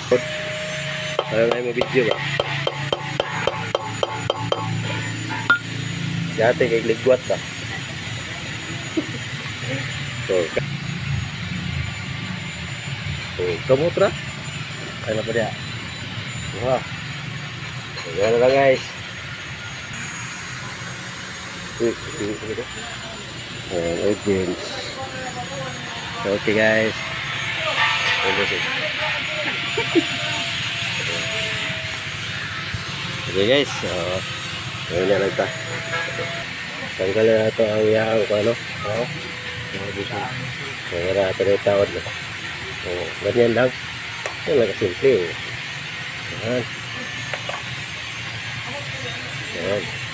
Para na mo video ba? Dati kay ligwat ba? So, kamutra? Ano pa dia? Wah. Ayan na lang guys. Audience. Okay guys. Okay guys. Ayan na lang ta. Tanggal na ito ang yahang ko ano. Kaya ito na yung tawad na. Ganyan lang. Yan lang kasimple. Ayan. Ayan.